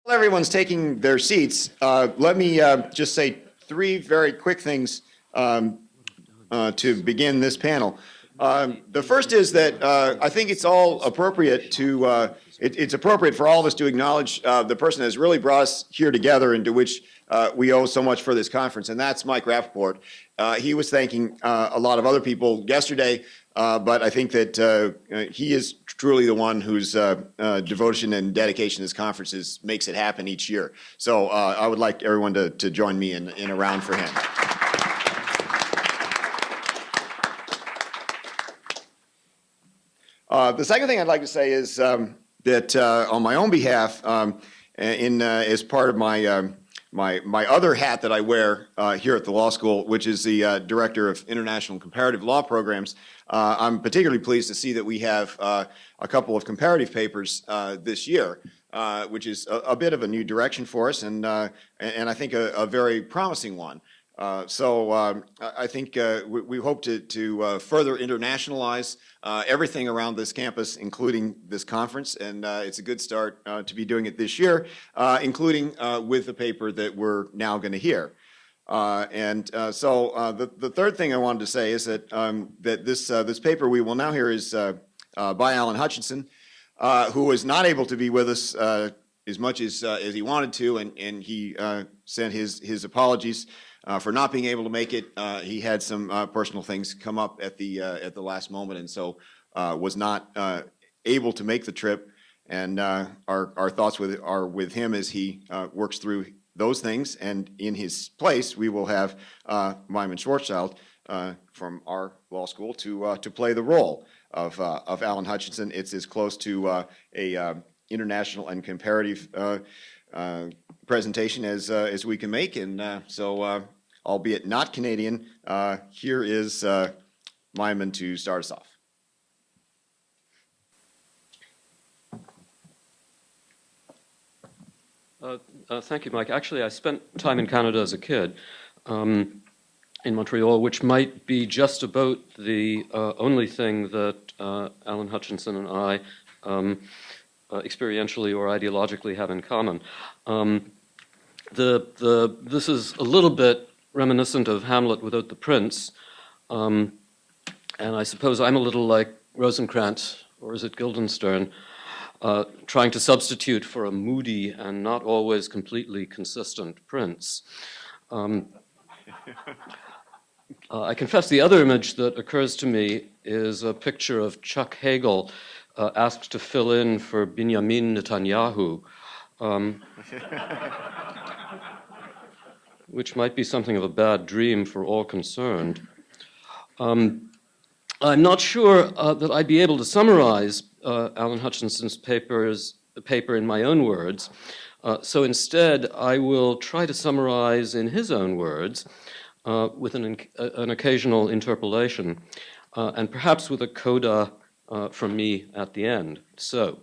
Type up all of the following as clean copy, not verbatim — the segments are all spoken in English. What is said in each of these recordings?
While everyone's taking their seats, let me just say three very quick things to begin this panel. The first is that I think it's all appropriate to, it's appropriate for all of us to acknowledge the person that has really brought us here together and to which we owe so much for this conference, and that's Mike Rappaport. He was thanking a lot of other people yesterday, but I think that he is truly the one whose devotion and dedication to this conference makes it happen each year. So I would like everyone to join me in a round for him. The second thing I'd like to say is that on my own behalf, as part of my other hat that I wear here at the law school, which is the Director of International and Comparative Law Programs, I'm particularly pleased to see that we have a couple of comparative papers this year, which is a bit of a new direction for us, and I think a very promising one. So I think we hope to further internationalize everything around this campus, including this conference, and it's a good start to be doing it this year, including with the paper that we're now going to hear. So the third thing I wanted to say is that that this paper we will now hear is by Alan Hutchinson, who was not able to be with us as much as he wanted to, and he sent his apologies for not being able to make it. He had some personal things come up at the last moment, and so was not able to make the trip. And our thoughts are with him as he works through those things. And in his place, we will have Wyman Schwarzschild from our law school to play the role of Alan Hutchinson. It's as close to a international and comparative presentation as we can make, and so albeit not Canadian, here is Wyman to start us off. Thank you, Mike. Actually, I spent time in Canada as a kid, in Montreal, which might be just about the only thing that Alan Hutchinson and I experientially or ideologically have in common. This is a little bit reminiscent of Hamlet without the prince, and I suppose I'm a little like Rosencrantz, or is it Guildenstern, trying to substitute for a moody and not always completely consistent prince. I confess the other image that occurs to me is a picture of Chuck Hagel asked to fill in for Benjamin Netanyahu, which might be something of a bad dream for all concerned. I'm not sure that I'd be able to summarize Alan Hutchinson's paper in my own words, so instead I will try to summarize in his own words with an occasional interpolation, and perhaps with a coda from me at the end. So,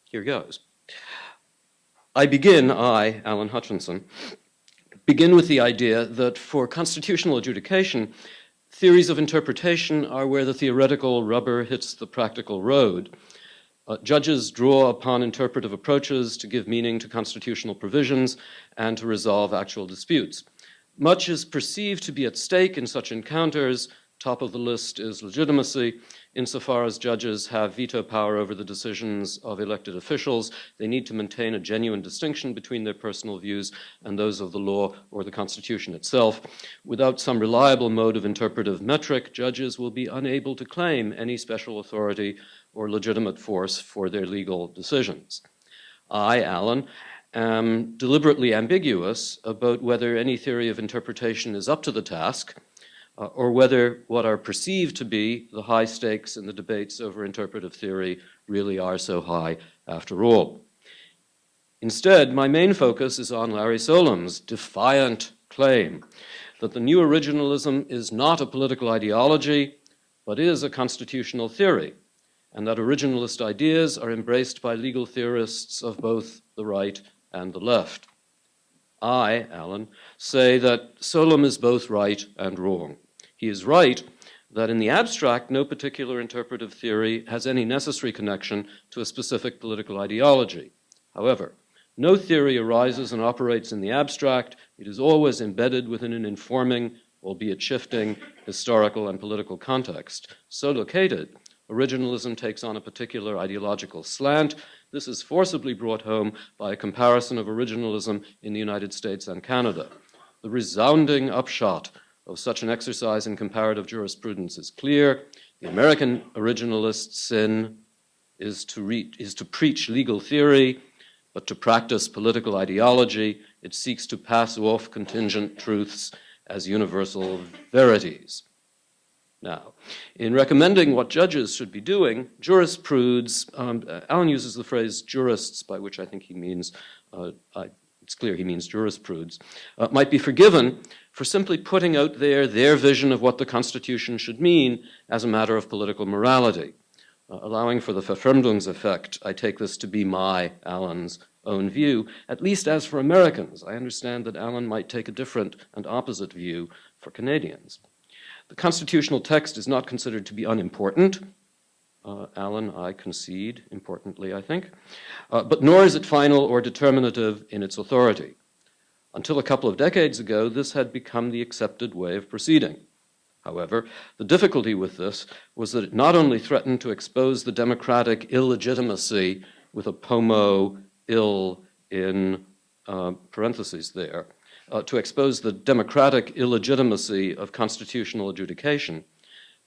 here goes. I, Alan Hutchinson, begin with the idea that for constitutional adjudication, theories of interpretation are where the theoretical rubber hits the practical road. Judges draw upon interpretive approaches to give meaning to constitutional provisions and to resolve actual disputes. Much is perceived to be at stake in such encounters. Top of the list is legitimacy. Insofar as judges have veto power over the decisions of elected officials, they need to maintain a genuine distinction between their personal views and those of the law or the Constitution itself. Without some reliable mode of interpretive metric, judges will be unable to claim any special authority or legitimate force for their legal decisions. I, Alan, am deliberately ambiguous about whether any theory of interpretation is up to the task, or whether what are perceived to be the high stakes in the debates over interpretive theory really are so high after all. Instead, my main focus is on Larry Solom's defiant claim that the new originalism is not a political ideology, but is a constitutional theory, and that originalist ideas are embraced by legal theorists of both the right and the left. I, Alan, say that Solom is both right and wrong. He is right that in the abstract, no particular interpretive theory has any necessary connection to a specific political ideology. However, No theory arises and operates in the abstract. It is always embedded within an informing, albeit shifting, historical and political context. So located, originalism takes on a particular ideological slant. This is forcibly brought home by a comparison of originalism in the United States and Canada. The resounding upshot of such an exercise in comparative jurisprudence is clear. The American originalist's sin is to preach legal theory, but to practice political ideology. It seeks to pass off contingent truths as universal verities. Now, in recommending what judges should be doing, jurisprudes, Allen uses the phrase jurists, by which I think he means, it's clear he means jurisprudes, might be forgiven for simply putting out there their vision of what the Constitution should mean as a matter of political morality. Allowing for the Verfremdungseffekt, I take this to be Allen's own view, at least as for Americans. I understand that Allen might take a different and opposite view for Canadians. The constitutional text is not considered to be unimportant. Allen, I concede, importantly, I think, but nor is it final or determinative in its authority. Until a couple of decades ago, this had become the accepted way of proceeding. However, the difficulty with this was that it not only threatened to expose the democratic illegitimacy with a pomo ill in parentheses there, to expose the democratic illegitimacy of constitutional adjudication,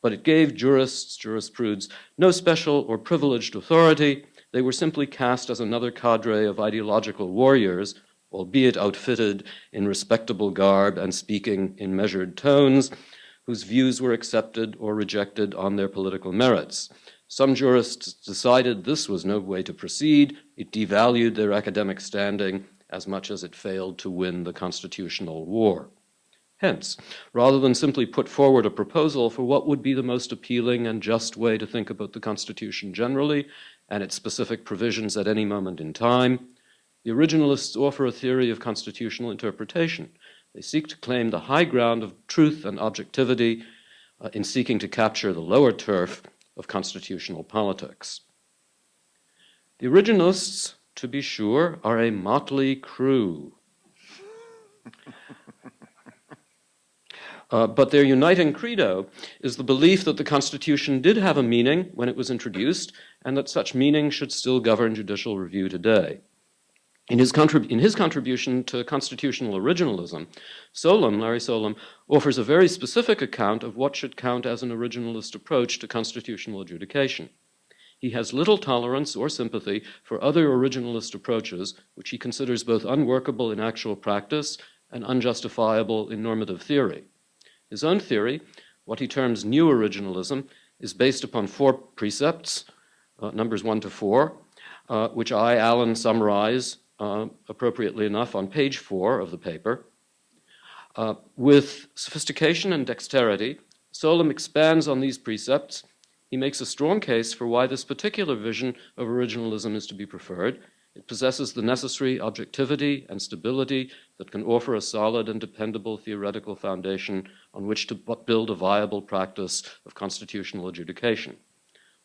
but it gave jurisprudes, no special or privileged authority. They were simply cast as another cadre of ideological warriors, albeit outfitted in respectable garb and speaking in measured tones, whose views were accepted or rejected on their political merits. Some jurists decided this was no way to proceed. It devalued their academic standing as much as it failed to win the constitutional war. Hence, rather than simply put forward a proposal for what would be the most appealing and just way to think about the Constitution generally and its specific provisions at any moment in time, the originalists offer a theory of constitutional interpretation. They seek to claim the high ground of truth and objectivity in seeking to capture the lower turf of constitutional politics. The originalists, to be sure, are a motley crew. But their uniting credo is the belief that the Constitution did have a meaning when it was introduced, and that such meaning should still govern judicial review today. In his contribution to constitutional originalism, Larry Solem, offers a very specific account of what should count as an originalist approach to constitutional adjudication. He has little tolerance or sympathy for other originalist approaches, which he considers both unworkable in actual practice and unjustifiable in normative theory. His own theory, what he terms new originalism, is based upon 4 precepts, numbers 1 to 4, which Allen, summarize appropriately enough on page 4 of the paper. With sophistication and dexterity, Solem expands on these precepts. He makes a strong case for why this particular vision of originalism is to be preferred. It possesses the necessary objectivity and stability that can offer a solid and dependable theoretical foundation on which to build a viable practice of constitutional adjudication.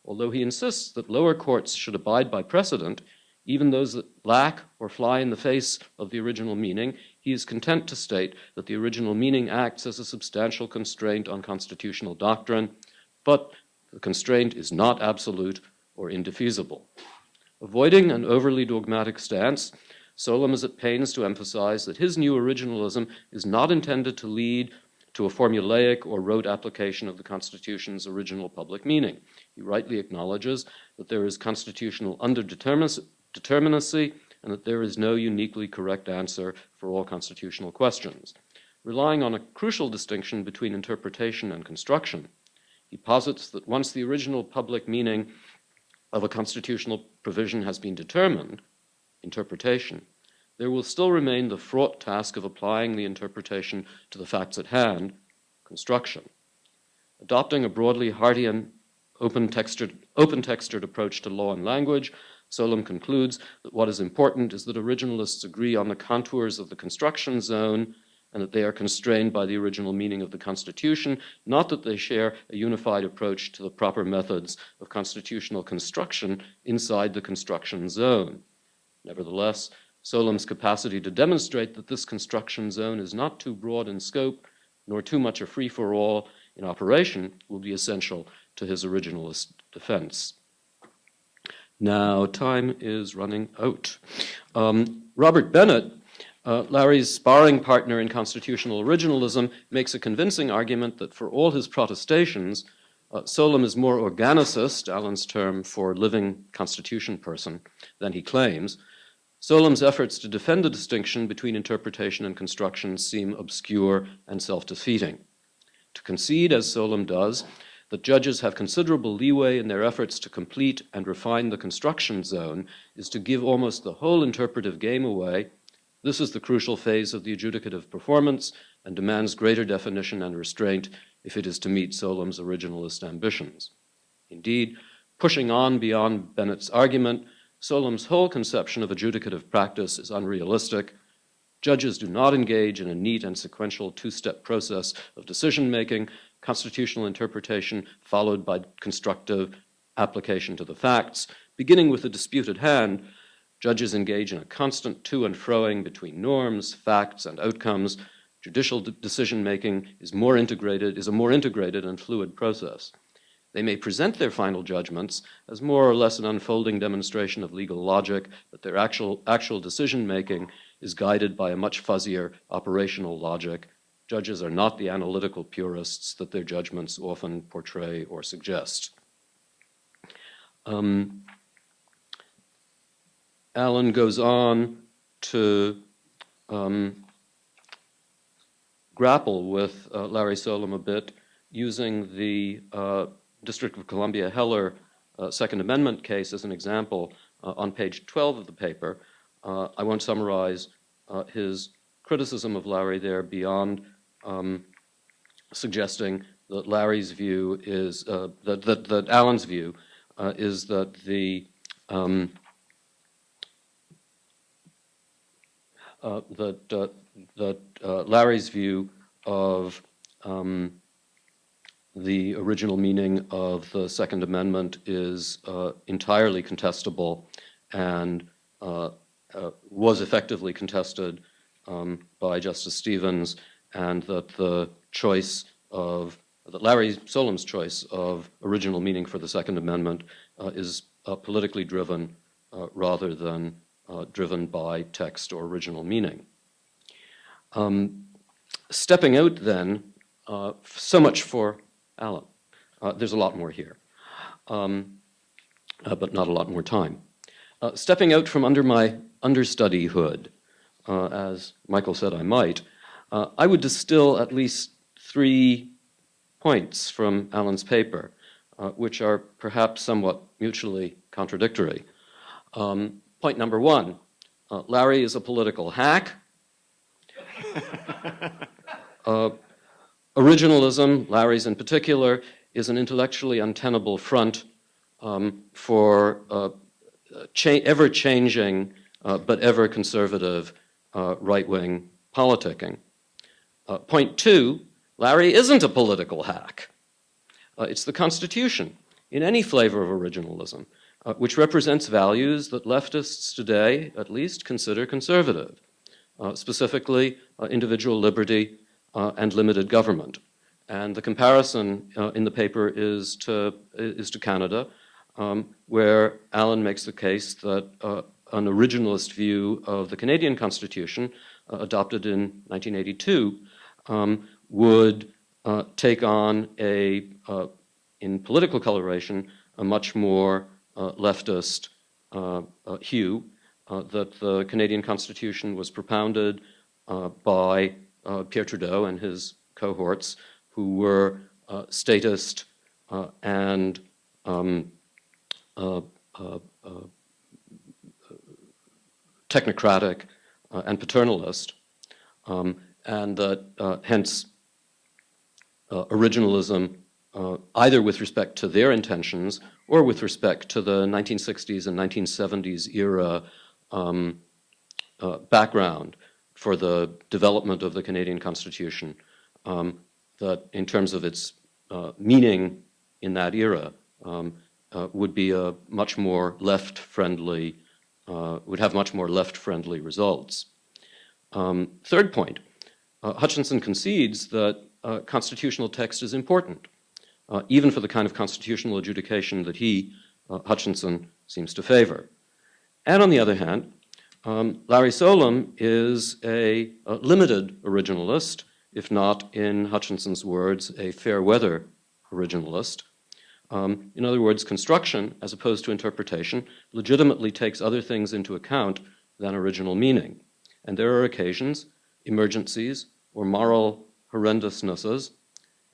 Although he insists that lower courts should abide by precedent, even those that lack or fly in the face of the original meaning, he is content to state that the original meaning acts as a substantial constraint on constitutional doctrine, but the constraint is not absolute or indefeasible. Avoiding an overly dogmatic stance, Solem is at pains to emphasize that his new originalism is not intended to lead to a formulaic or rote application of the Constitution's original public meaning. He rightly acknowledges that there is constitutional underdeterminacy and that there is no uniquely correct answer for all constitutional questions. Relying on a crucial distinction between interpretation and construction, he posits that once the original public meaning of a constitutional provision has been determined, interpretation, there will still remain the fraught task of applying the interpretation to the facts at hand, construction. Adopting a broadly Hartian, open-textured approach to law and language, Solem concludes that what is important is that originalists agree on the contours of the construction zone and that they are constrained by the original meaning of the Constitution, not that they share a unified approach to the proper methods of constitutional construction inside the construction zone. Nevertheless, Solom's capacity to demonstrate that this construction zone is not too broad in scope, nor too much a free-for-all in operation, will be essential to his originalist defense. Now, time is running out. Robert Bennett, Larry's sparring partner in constitutional originalism, makes a convincing argument that for all his protestations, Solom is more organicist, Allen's term for living constitution person, than he claims. Solom's efforts to defend the distinction between interpretation and construction seem obscure and self-defeating. To concede, as Solom does, that judges have considerable leeway in their efforts to complete and refine the construction zone is to give almost the whole interpretive game away. This is the crucial phase of the adjudicative performance and demands greater definition and restraint if it is to meet Solom's originalist ambitions. Indeed, pushing on beyond Bennett's argument, Solom's whole conception of adjudicative practice is unrealistic. Judges do not engage in a neat and sequential two-step process of decision-making, constitutional interpretation followed by constructive application to the facts. Beginning with the dispute at hand, judges engage in a constant to and froing between norms, facts, and outcomes. Judicial decision-making is a more integrated and fluid process. They may present their final judgments as more or less an unfolding demonstration of legal logic, but their actual decision-making is guided by a much fuzzier operational logic. Judges are not the analytical purists that their judgments often portray or suggest. Allen goes on to grapple with Larry Solom a bit using the District of Columbia Heller Second Amendment case as an example on page 12 of the paper. I won't summarize his criticism of Larry there beyond suggesting that Larry's view is that Allen's view is that the Larry's view of the original meaning of the Second Amendment is entirely contestable and was effectively contested by Justice Stevens, and that Larry Solom's choice of original meaning for the Second Amendment is politically driven rather than driven by text or original meaning. Stepping out then, so much for Allen. There's a lot more here, but not a lot more time. Stepping out from under my understudy hood, as Michael said I might, I would distill at least 3 points from Allen's paper, which are perhaps somewhat mutually contradictory. Point number 1, Larry is a political hack. Originalism, Larry's in particular, is an intellectually untenable front for ever-changing but ever-conservative right-wing politicking. Point 2, Larry isn't a political hack. It's the Constitution, in any flavor of originalism, which represents values that leftists today, at least, consider conservative, specifically individual liberty and limited government. And the comparison in the paper is to Canada, where Allen makes the case that an originalist view of the Canadian Constitution, adopted in 1982, would take on in political coloration, a much more leftist hue, that the Canadian Constitution was propounded by Pierre Trudeau and his cohorts, who were statist and technocratic and paternalist, and that hence originalism, either with respect to their intentions or with respect to the 1960s and 1970s era background for the development of the Canadian Constitution, that in terms of its meaning in that era would be a much more left-friendly would have much more left-friendly results. Third point, Hutchinson concedes that constitutional text is important, even for the kind of constitutional adjudication that he, Hutchinson, seems to favor. And on the other hand, Larry Solem is a limited originalist, if not, in Hutchinson's words, a fair-weather originalist. In other words, construction, as opposed to interpretation, legitimately takes other things into account than original meaning. And there are occasions, emergencies, or moral horrendousnesses,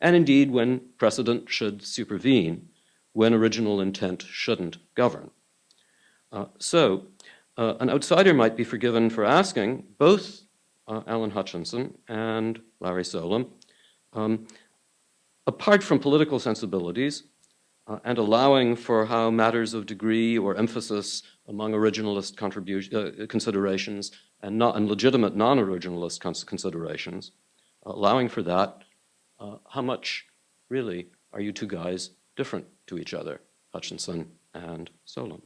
and indeed when precedent should supervene, when original intent shouldn't govern. So an outsider might be forgiven for asking both Alan Hutchinson and Larry Solem, apart from political sensibilities, and allowing for how matters of degree or emphasis among originalist considerations and legitimate non-originalist considerations, allowing for that, how much really are you two guys different to each other, Hutchinson and Solem?